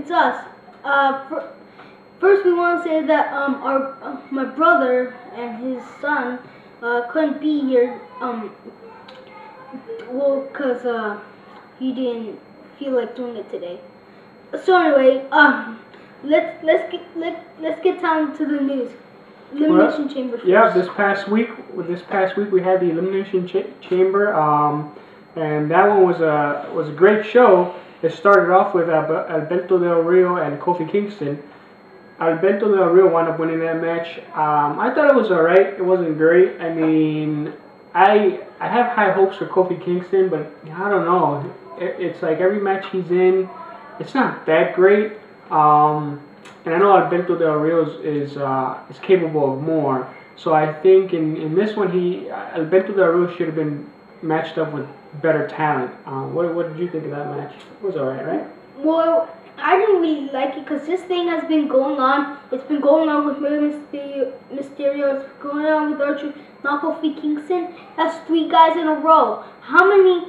it's us. First, we want to say that my brother and his son couldn't be here. Well, cause he didn't feel like doing it today. So anyway, let's get down to the news. Elimination Chamber first. Yeah, this past week we had the Elimination Chamber, and that one was a great show. It started off with Alberto Del Rio and Kofi Kingston. Alberto Del Rio wound up winning that match. I thought it was alright. It wasn't great. I mean, I have high hopes for Kofi Kingston, but I don't know. It's like every match he's in, it's not that great. And I know Alberto Del Rio is capable of more. So I think in this one, Alberto Del Rio should have been matched up with better talent. What did you think of that match? It was alright, right? Well, I didn't really like it because this thing has been going on. It's been going on with Mysterio. It's going on with Archer. Now Kofi Kingston. That's 3 guys in a row. How many?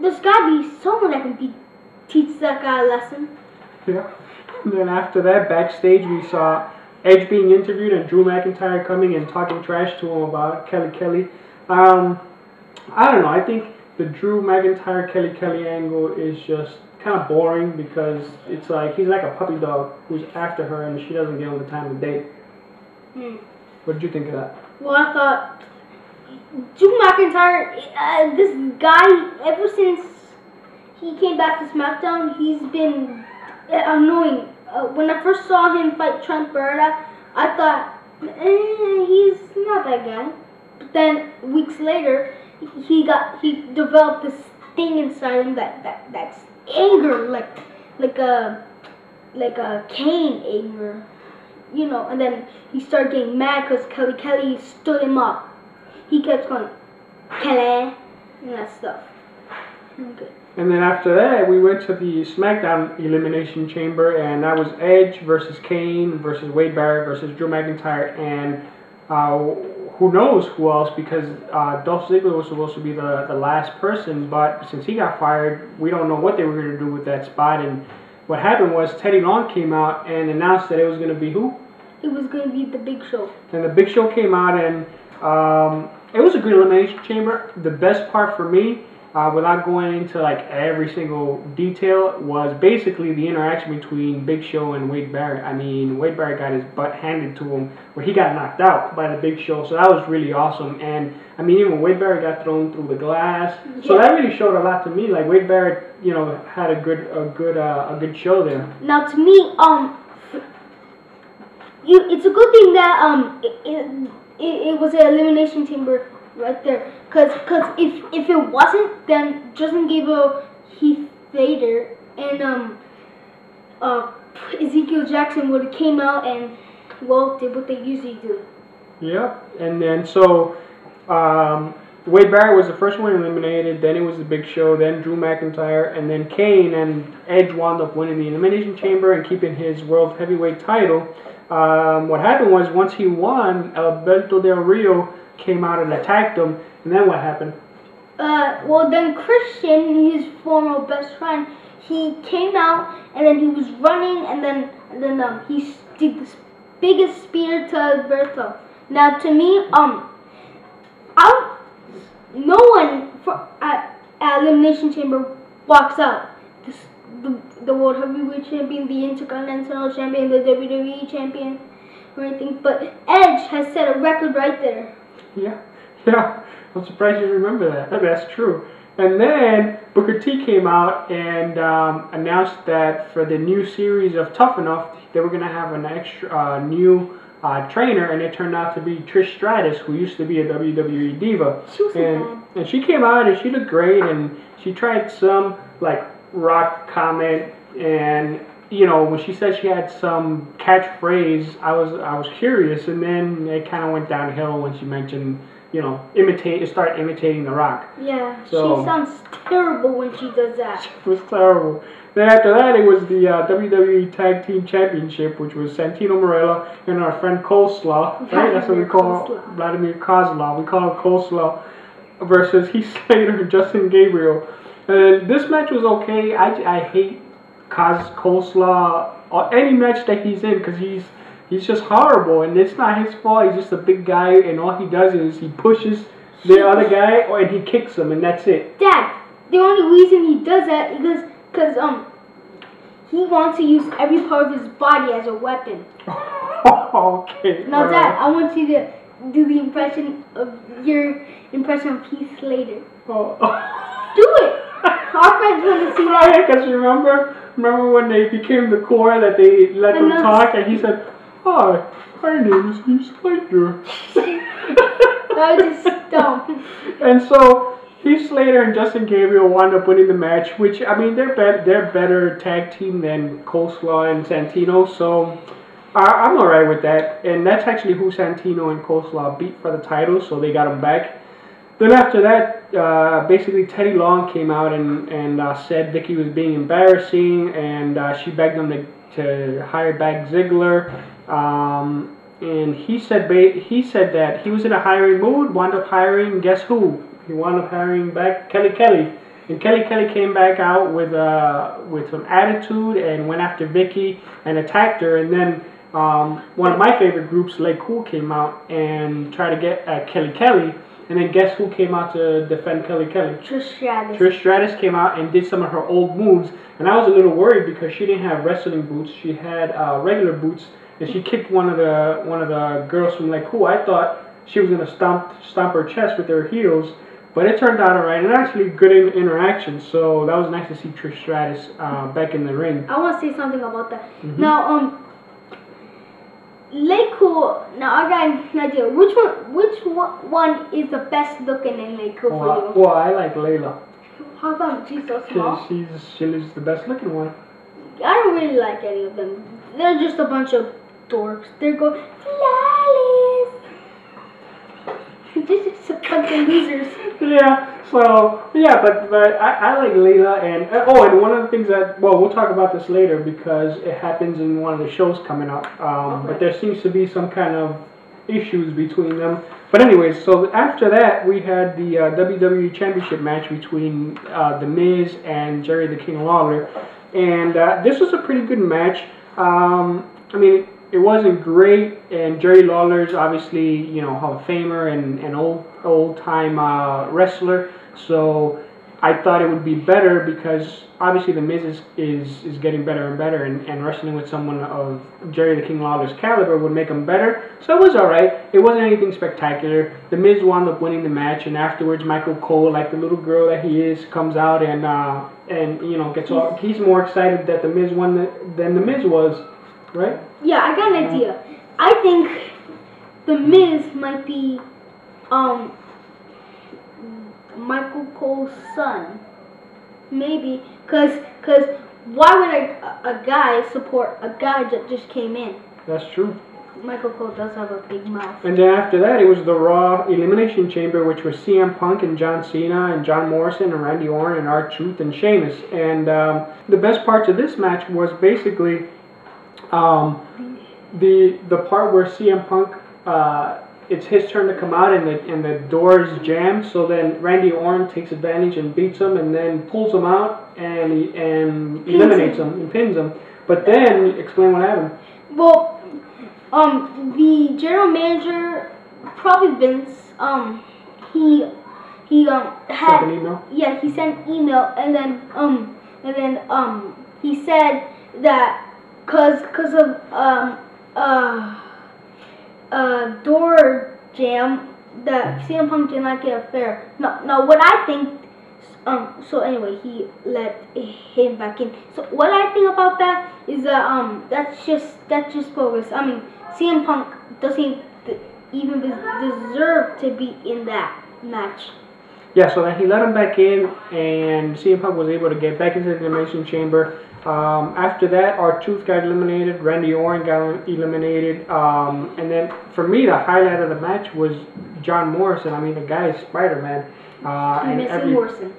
There's got to be someone that can teach that guy a lesson. Yeah. And then after that, backstage, we saw Edge being interviewed and Drew McIntyre coming and talking trash to him about Kelly. I don't know. I think the Drew McIntyre Kelly angle is just kind of boring because it's like he's like a puppy dog who's after her and she doesn't give him the time of day. What did you think of that? Well, I thought Drew McIntyre, this guy, ever since he came back to SmackDown, he's been annoying. When I first saw him fight Trent Beretta, I thought, he's not that guy. But then weeks later, he developed this thing inside him that's anger, like a Kane anger, you know. And then he started getting mad because Kelly stood him up. He kept going, Kelly, and that stuff. Okay. And then after that, we went to the SmackDown Elimination Chamber, and that was Edge versus Kane versus Wade Barrett versus Drew McIntyre, and who knows who else, because Dolph Ziggler was supposed to be the last person, but since he got fired, we don't know what they were going to do with that spot. And what happened was Teddy Long came out and announced that it was going to be who? It was going to be the Big Show. And the Big Show came out, and it was a good Elimination Chamber. The best part for me, without going into like every single detail, was basically the interaction between Big Show and Wade Barrett. I mean, Wade Barrett got his butt handed to him where he got knocked out by the Big Show, so that was really awesome. And I mean, even Wade Barrett got thrown through the glass, so that really showed a lot to me. Like Wade Barrett, you know, had a good show there. Now, to me, it's a good thing that it was an Elimination Chamber right there, cause if it wasn't, then Justin Gable, Heath Slater, and Ezekiel Jackson would have came out and did what they usually do. Yep, and then so Wade Barrett was the first one eliminated. Then it was the Big Show. Then Drew McIntyre, and then Kane and Edge wound up winning the Elimination Chamber and keeping his World Heavyweight title. What happened was once he won, Alberto Del Rio came out and attacked him, and then what happened? Well, then Christian, his former best friend, he came out and then he was running, and then he did this biggest spear to Alberto. Now, to me, no one at Elimination Chamber walks out. The World Heavyweight Champion, the Intercontinental Champion, the WWE Champion, or anything. But Edge has set a record right there. Yeah. I'm surprised you remember that. That's true. And then Booker T came out and announced that for the new series of Tough Enough, they were going to have an extra new trainer, and it turned out to be Trish Stratus, who used to be a WWE diva. She was and she came out and she looked great, and she tried some like rock comment, and you know, when she said she had some catchphrase, I was curious, and then it kind of went downhill when she mentioned, you know, start imitating The Rock. Yeah, so, she sounds terrible when she does that. It was terrible. Then after that, it was the WWE Tag Team Championship, which was Santino Marella and our friend Coleslaw, right? That's what we call Vladimir Kozlov. We call him Coleslaw, versus Heath Slater and Justin Gabriel. And this match was okay. I hate cause coleslaw or any match that he's in because he's just horrible, and it's not his fault. He's just a big guy, and all he does is he pushes the other guy, and he kicks him, and that's it. Dad, the only reason he does that is because he wants to use every part of his body as a weapon. Okay. Now, Dad, I want you to do the impression of your impression of Heath Slater. Oh. Do it. Our friends want to see that. Yeah, because remember when they became the core that they let them talk, and he said, "Hi, my name is Heath Slater." That was just dumb. And so Heath Slater and Justin Gabriel wound up winning the match, which, I mean, they're better tag team than Coleslaw and Santino, so I'm alright with that. And that's actually who Santino and Coleslaw beat for the title, so they got them back. Then after that, basically Teddy Long came out and said Vicky was being embarrassing, and she begged him to hire back Ziggler. And he said that he was in a hiring mood, wound up hiring, guess who? He wound up hiring back Kelly. And Kelly came back out with some attitude and went after Vicky and attacked her. And then one of my favorite groups, Lake Cool, came out and tried to get at Kelly. And then guess who came out to defend Kelly? Trish Stratus. Trish Stratus came out and did some of her old moves. And I was a little worried because she didn't have wrestling boots. She had regular boots. And she kicked one of the girls from Lake Cool. I thought she was gonna stomp her chest with her heels, but it turned out alright. And actually good interaction. So that was nice to see Trish Stratus back in the ring. I want to say something about that. Mm-hmm. Now, Lake Cool. Now I got an idea. Which one is the best looking in Lake Cool for you? Well, I like Layla. How come she's so small? She's the best looking one. I don't really like any of them. They're just a bunch of dorks. They're going flawless. This is a bunch of losers. Yeah. So but I like Layla and and one of the things that we'll talk about this later because it happens in one of the shows coming up. Okay. But there seems to be some kind of issues between them. But anyways, so after that we had the WWE Championship match between The Miz and Jerry the King Lawler, and this was a pretty good match. I mean, it wasn't great, and Jerry Lawler's obviously, Hall of Famer and old time wrestler. So I thought it would be better because obviously The Miz is getting better and better, and wrestling with someone of Jerry the King Lawler's caliber would make him better. So it was alright. It wasn't anything spectacular. The Miz wound up winning the match, and afterwards Michael Cole, like the little girl that he is, comes out and gets all. He's more excited that The Miz won than The Miz was. Right? Yeah, I got an idea. I think The Miz might be Michael Cole's son. Maybe. Because why would a guy support a guy that just came in? That's true. Michael Cole does have a big mouth. And then after that, it was the Raw Elimination Chamber, which was CM Punk and John Cena and John Morrison and Randy Orton and R-Truth and Sheamus. And the best parts of this match was basically the part where CM Punk, it's his turn to come out and the door is jammed. So then Randy Orton takes advantage and beats him and then pulls him out and eliminates him and pins him. But then explain what happened. Well, the general manager, probably Vince, he had sent an email. Yeah, he sent an email and then he said that. Cause of door jam that CM Punk did not get a fair. No. What I think. So anyway, he let him back in. So what I think about that is that that's just bogus. I mean, CM Punk doesn't even deserve to be in that match. Yeah, so then he let him back in, and CM Punk was able to get back into the Elimination Chamber. After that, R-Truth got eliminated, Randy Orton got eliminated, and then for me, the highlight of the match was John Morrison. I mean, the guy is Spider-Man. Morrison.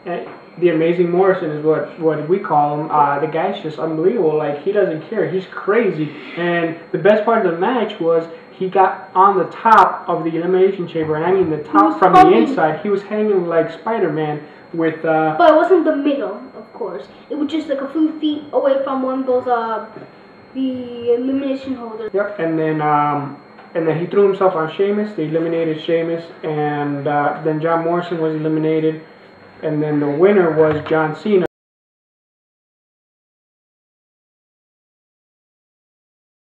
The Amazing Morrison is what we call him. The guy's just unbelievable. Like, he doesn't care. He's crazy. And the best part of the match was he got on the top of the Elimination Chamber, and I mean the top from the inside. He was hanging like Spider-Man with. But it wasn't the middle, of course. It was just like a few feet away from one of those the elimination holders. Yep, and then he threw himself on Sheamus. They eliminated Sheamus, and then John Morrison was eliminated, and then the winner was John Cena.